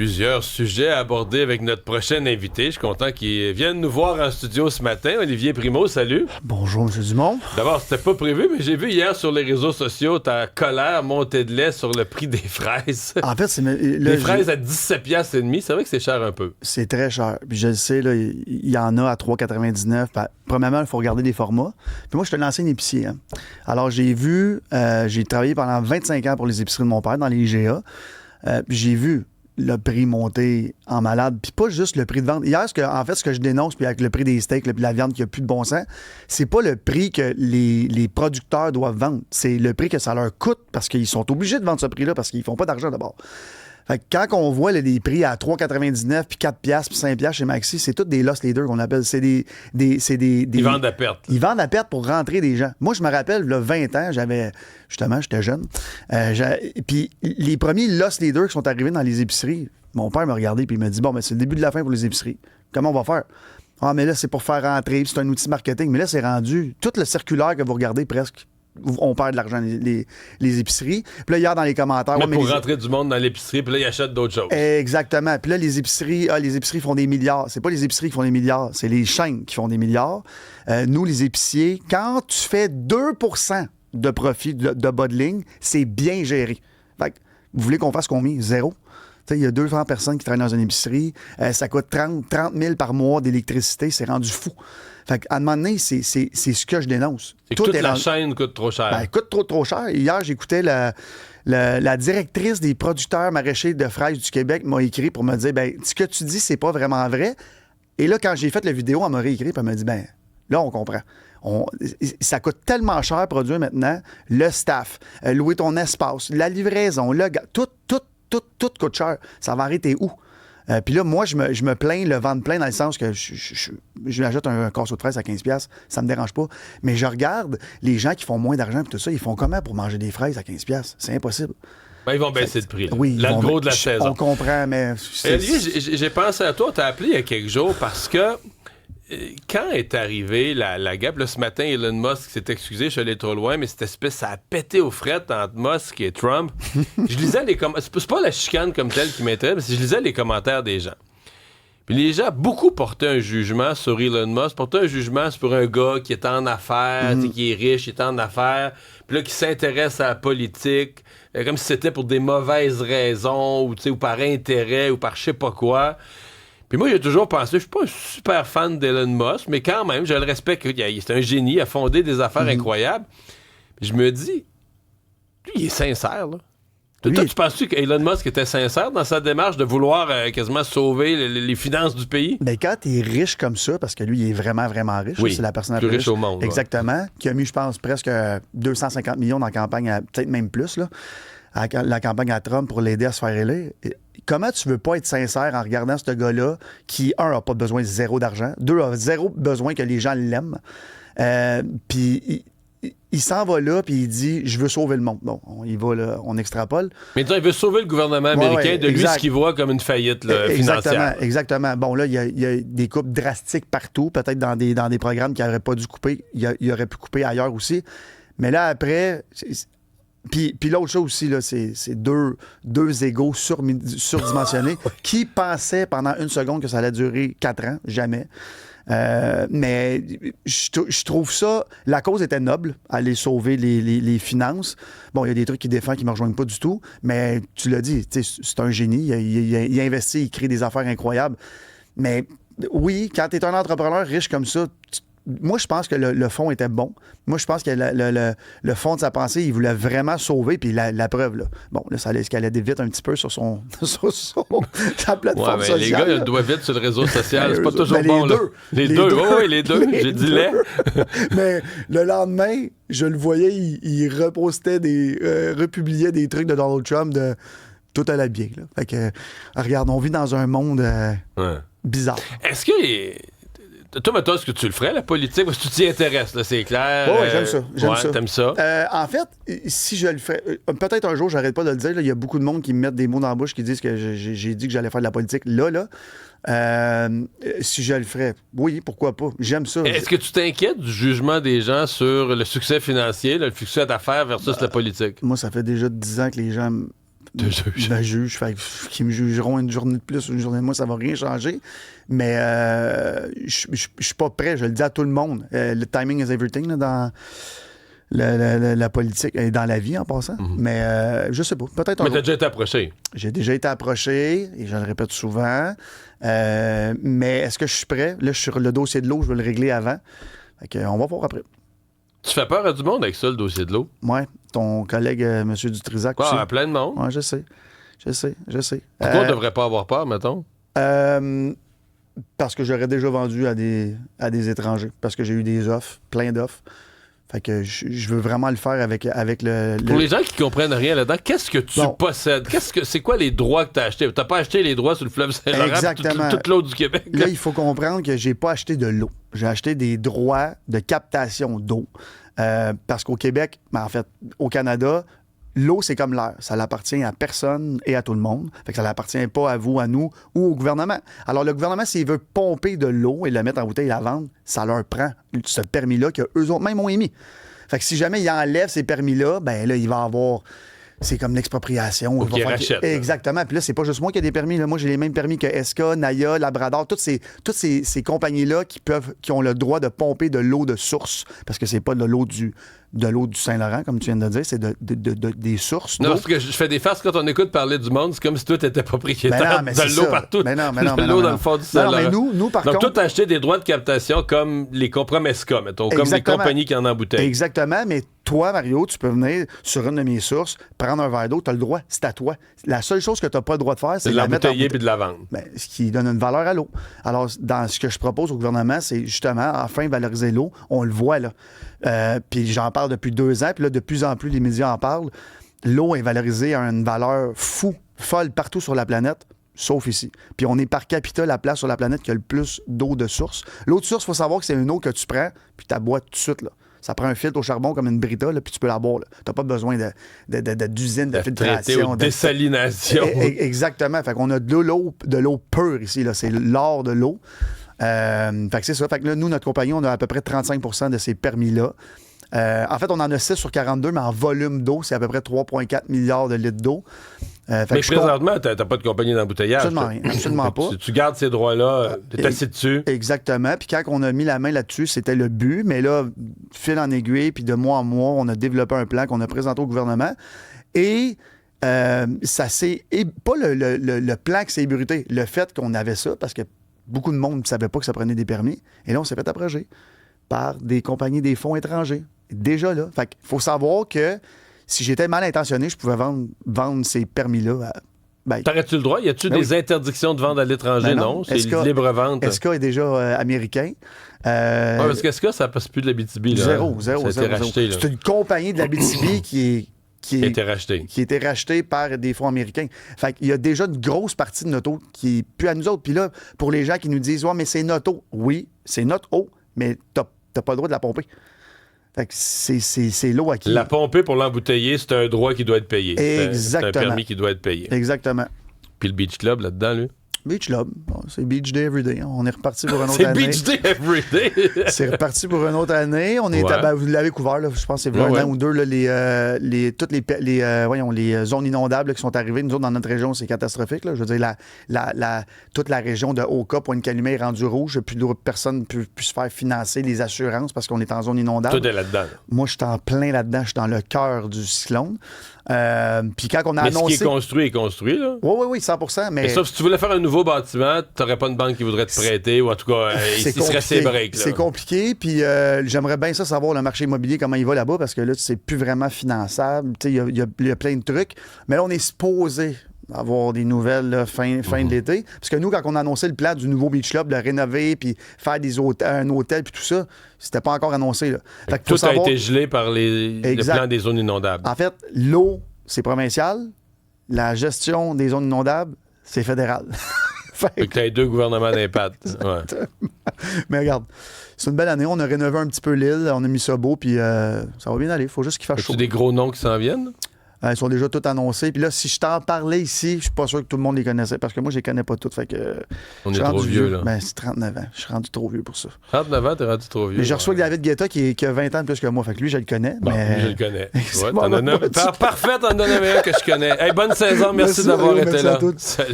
Plusieurs sujets à aborder avec notre prochain invité. Je suis content qu'il vienne nous voir en studio ce matin. Olivier Primo, salut. Bonjour, M. Dumont. D'abord, c'était pas prévu, mais j'ai vu hier sur les réseaux sociaux ta colère monter de lait sur le prix des fraises. En fait, c'est... Les fraises à 17 piastres et demi, c'est vrai que c'est cher un peu. C'est très cher. Puis je le sais, là, il y en a à 3,99. Premièrement, il faut regarder les formats. Puis moi, je suis un ancien épicier. Hein. Alors, j'ai travaillé pendant 25 ans pour les épiceries de mon père dans les IGA. J'ai vu le prix monter en malade, puis pas juste le prix de vente. Hier, ce que je dénonce, puis avec le prix des steaks, puis la viande qui a plus de bon sens, c'est pas le prix que les producteurs doivent vendre, c'est le prix que ça leur coûte, parce qu'ils sont obligés de vendre ce prix-là, parce qu'ils font pas d'argent d'abord. Fait que quand on voit des prix à 3,99, puis 4 piastres, puis 5 piastres chez Maxi, c'est tous des loss leaders qu'on appelle. C'est des Ils vendent à perte. Ils vendent à perte pour rentrer des gens. Moi, je me rappelle, il y a 20 ans, j'étais jeune. Puis les premiers loss leaders qui sont arrivés dans les épiceries, mon père m'a regardé puis il m'a dit, bon, mais c'est le début de la fin pour les épiceries. Comment on va faire? Ah, mais là, c'est pour faire rentrer, puis c'est un outil marketing. Mais là, c'est rendu, tout le circulaire que vous regardez presque, on perd de l'argent, les épiceries. Puis là, hier, dans les commentaires... Mais pour rentrer du monde dans l'épicerie, puis là, ils achètent d'autres choses. Exactement. Puis là, les épiceries font des milliards. C'est pas les épiceries qui font des milliards, c'est les chaînes qui font des milliards. Nous, les épiciers, quand tu fais 2% de profit de bas de ligne, c'est bien géré. Fait que, vous voulez qu'on fasse combien? Zéro. Il y a 200 personnes qui travaillent dans une épicerie. Ça coûte 30 000 par mois d'électricité. C'est rendu fou. Fait qu'à un moment donné, c'est ce que je dénonce. Toute la chaîne coûte trop cher. Elle coûte trop cher. Hier, j'écoutais la directrice des producteurs maraîchers de fraises du Québec m'a écrit pour me dire, ce que tu dis, c'est pas vraiment vrai. Et là, quand j'ai fait la vidéo, elle m'a réécrit et elle m'a dit, là, on comprend. Ça coûte tellement cher à produire maintenant. Le staff, louer ton espace, la livraison, tout coûte cher. Ça va arrêter où? Puis là, moi, je me plains le ventre plein dans le sens que je m'achète un casseau de fraises à 15$, ça me dérange pas. Mais je regarde les gens qui font moins d'argent et tout ça, ils font comment pour manger des fraises à 15$? C'est impossible. Ils vont baisser le prix. Là. Oui. Le gros de la saison. On comprend, mais... J'ai pensé à toi, on t'a appelé il y a quelques jours parce que quand est arrivée la guerre, là, ce matin, Elon Musk s'est excusé, je suis allé trop loin, mais cette espèce, ça a pété aux frettes entre Musk et Trump. Je lisais les commentaires. C'est pas la chicane comme telle qui m'intéresse, mais je lisais les commentaires des gens. Puis les gens, beaucoup portaient un jugement sur Elon Musk, portaient un jugement sur un gars qui est en affaires, qui est riche, qui est en affaires, puis là, qui s'intéresse à la politique, comme si c'était pour des mauvaises raisons, ou par intérêt, ou par je sais pas quoi. Puis moi, j'ai toujours pensé, je suis pas un super fan d'Elon Musk, mais quand même, je le respecte. C'est un génie, il a fondé des affaires incroyables. Puis je me dis, lui, il est sincère, là. Toi, tu penses-tu qu'Elon Musk était sincère dans sa démarche de vouloir quasiment sauver les finances du pays? Mais quand t'es riche comme ça, parce que lui, il est vraiment, vraiment riche. Oui, c'est la personne la plus riche au monde. Exactement. Qui a mis, je pense, presque 250 millions dans la campagne, peut-être même plus, là, la campagne à Trump pour l'aider à se faire élire. Comment tu veux pas être sincère en regardant ce gars-là qui, un, a pas besoin de zéro d'argent, deux, a zéro besoin que les gens l'aiment, puis il s'en va là, puis il dit « Je veux sauver le monde ». Bon, il va là, on extrapole. Mais il veut sauver le gouvernement américain de lui, ce qu'il voit comme une faillite financière. Exactement. Bon, là, il y a des coupes drastiques partout, peut-être dans des programmes qu'il n'aurait pas dû couper. Il aurait pu couper ailleurs aussi. Mais là, après... Puis l'autre chose aussi, là, c'est deux égos surdimensionnés qui pensaient pendant une seconde que ça allait durer 4 ans. Jamais. Mais je trouve ça... La cause était noble, aller sauver les finances. Bon, il y a des trucs qu'il défend qui ne me rejoignent pas du tout, mais tu l'as dit, c'est un génie. Il a investi, il crée des affaires incroyables. Mais oui, quand tu es un entrepreneur riche comme ça... Moi, je pense que le fond était bon. Moi, je pense que le fond de sa pensée, il voulait vraiment sauver. Puis la preuve, là. Bon, là, ça allait escalader vite un petit peu sur sa plateforme sociale. Les gars, ils le doivent vite sur le réseau social. C'est pas toujours bon, là. Les deux. Oui, les deux. J'ai dit les. Mais le lendemain, je le voyais, il repostait republiait des trucs de Donald Trump de tout allait bien, là. Fait que, regarde, on vit dans un monde bizarre. Est-ce que... Toi, maintenant, est-ce que tu le ferais, la politique? Parce que tu t'y intéresses, là, c'est clair. Oui, j'aime ça. T'aimes ça? En fait, si je le ferais... peut-être un jour, j'arrête pas de le dire. Il y a beaucoup de monde qui me mettent des mots dans la bouche qui disent que j'ai dit que j'allais faire de la politique. Là. Si je le ferais, oui, pourquoi pas. J'aime ça. Est-ce que tu t'inquiètes du jugement des gens sur le succès financier, le succès d'affaires versus la politique? Moi, ça fait déjà 10 ans que les gens me juge. Fait qu'ils me jugeront une journée de plus ou une journée de moins, ça va rien changer. Mais je suis pas prêt, je le dis à tout le monde. Le timing is everything là, dans la politique et dans la vie en passant. Mais je sais pas. Peut-être. Mais t'as déjà été approché. J'ai déjà été approché, et je le répète souvent. Mais est-ce que je suis prêt? Là, je suis sur le dossier de l'eau, je veux le régler avant. Fait que, on va voir après. Tu fais peur à du monde avec ça, le dossier de l'eau? Ouais, ton collègue, M. Dutrisac aussi. À plein de monde. Ouais, je sais. Pourquoi on devrait pas avoir peur, mettons? Parce que j'aurais déjà vendu à des étrangers. Parce que j'ai eu des offres, plein d'offres. Fait que je veux vraiment le faire avec le... Pour les gens qui comprennent rien là-dedans, qu'est-ce que tu possèdes? C'est quoi les droits que tu as achetés? Tu n'as pas acheté les droits sur le fleuve Saint-Laurent, exactement. toute l'eau du Québec? Là, il faut comprendre que j'ai pas acheté de l'eau. J'ai acheté des droits de captation d'eau. Parce qu'au Québec, en fait, au Canada, l'eau, c'est comme l'air. Ça n'appartient à personne et à tout le monde. Fait que ça n'appartient pas à vous, à nous ou au gouvernement. Alors, le gouvernement, s'il veut pomper de l'eau et la mettre en bouteille et la vendre, ça leur prend ce permis-là qu'eux autres même ont émis. Fait que si jamais ils enlèvent ces permis-là, ben là, il va avoir... C'est comme l'expropriation. Faut qu'ils rachètent. Exactement. Puis là, c'est pas juste moi qui ai des permis. Là. Moi, j'ai les mêmes permis que ESCA, Naya, Labrador, toutes ces compagnies-là qui ont le droit de pomper de l'eau de source. Parce que c'est pas de l'eau du Saint-Laurent, comme tu viens de dire, c'est des sources. Non, parce que je fais des farces quand on écoute parler du monde, c'est comme si toi, t'étais propriétaire de l'eau partout. Mais non, de l'eau dans le fond du Saint-Laurent. Mais nous, par contre... Donc, toi, t'as acheté des droits de captation comme les ESCA, mettons, comme les compagnies qui en embouteillent. Exactement, mais toi, Mario, tu peux venir sur une de mes sources, prendre un verre d'eau, t'as le droit, c'est à toi. La seule chose que t'as pas le droit de faire, c'est de la mettre en bouteiller puis de la vendre. Ben, ce qui donne une valeur à l'eau. Alors, dans ce que je propose au gouvernement, c'est justement, enfin, valoriser l'eau. On le voit, là. Puis j'en parle depuis 2 ans, puis là, de plus en plus, les médias en parlent. L'eau est valorisée à une valeur folle partout sur la planète, sauf ici. Puis on est par capita la place sur la planète qui a le plus d'eau de source. L'eau de source, il faut savoir que c'est une eau que tu prends, puis tu la bois tout de suite, là. Ça prend un filtre au charbon comme une Brita, là, puis tu peux la boire. Tu n'as pas besoin d'usine de filtration. De dessalination. Exactement. Fait qu'on a de l'eau pure ici. Là. C'est l'or de l'eau. Fait que c'est ça. Fait que là, nous, notre compagnie, on a à peu près 35% de ces permis-là. En fait, on en a 6 sur 42, mais en volume d'eau, c'est à peu près 3,4 milliards de litres d'eau. Mais présentement, tu n'as pas de compagnie d'embouteillage. Absolument pas. Tu gardes ces droits-là, tu es assis dessus. Exactement. Puis quand on a mis la main là-dessus, c'était le but. Mais là, fil en aiguille, puis de mois en mois, on a développé un plan qu'on a présenté au gouvernement. Et ça s'est... Pas le plan qui s'est ébruité, le fait qu'on avait ça, parce que beaucoup de monde ne savait pas que ça prenait des permis. Et là, on s'est fait approcher par des compagnies des fonds étrangers. Déjà là. Fait qu'il faut savoir que si j'étais mal intentionné, je pouvais vendre ces permis-là. T'aurais-tu le droit? Y a-tu des interdictions de vente à l'étranger? Non. C'est libre-vente. ESCA est déjà américain. Parce qu'ESCA, ça passe plus de l'Abitibi. Zéro. Ça a été racheté. C'est une compagnie de l'Abitibi qui a été rachetée par des fonds américains. Fait qu'il y a déjà une grosse partie de notre eau qui est plus à nous autres. Puis là, pour les gens qui nous disent « Ouais, mais c'est notre eau. » Oui, c'est notre eau, mais t'as pas le droit de la pomper. Fait que c'est l'eau à qui... La pomper pour l'embouteiller, c'est un droit qui doit être payé. Exactement. C'est un permis qui doit être payé. Exactement. Puis le Beach Club, là-dedans, lui? Beach Club. Bon, c'est Beach Day Everyday. On est reparti pour une autre année. C'est Beach Day Everyday! C'est reparti pour une autre année. On est vous l'avez couvert, là, je pense que c'est un an ou deux, là, toutes les zones inondables là, qui sont arrivées. Nous autres, dans notre région, c'est catastrophique. Là. Je veux dire, toute la région de Oka, Pointe-Calumet est rendue rouge. Plus personne ne peut se faire financer les assurances parce qu'on est en zone inondable. Tout est là-dedans. Moi, je suis en plein là-dedans. Je suis dans le cœur du cyclone. Puis quand on a annoncé... Mais ce qui est construit, là. Oui, 100%. Mais sauf si tu voulais faire un nouveau bâtiment, t'aurais pas une banque qui voudrait te prêter, ou en tout cas, il serait ses breaks. C'est compliqué, puis j'aimerais bien ça savoir le marché immobilier, comment il va là-bas, parce que là, c'est plus vraiment finançable. Il y a plein de trucs. Mais là, on est supposé avoir des nouvelles là, fin de l'été. Parce que nous, quand on a annoncé le plan du nouveau Beach Club, de rénover, puis faire un hôtel, puis tout ça, c'était pas encore annoncé. Là. Fait que tout a été gelé par le plan des zones inondables. En fait, l'eau, c'est provincial. La gestion des zones inondables, c'est fédéral. Fait que t'as 2 gouvernements d'impact. Ouais. Mais regarde, c'est une belle année. On a rénové un petit peu l'île. On a mis ça beau, puis ça va bien aller. Il faut juste qu'il fasse chaud. As-tu des gros noms qui s'en viennent? Ils sont déjà tous annoncés. Puis là, si je t'en parlais ici, je suis pas sûr que tout le monde les connaissait parce que moi, je les connais pas toutes. Fait que, on est trop vieux, là. Ben, c'est 39 ans. Je suis rendu trop vieux pour ça. 39 ans, t'es rendu trop vieux. Mais je reçois David Guetta qui a 20 ans de plus que moi. Fait que lui, je le connais. Bon, mais... je le connais. Ouais, Parfait, t'en donnes un que je connais. Hey, bonne saison. Merci d'avoir été là. Salut.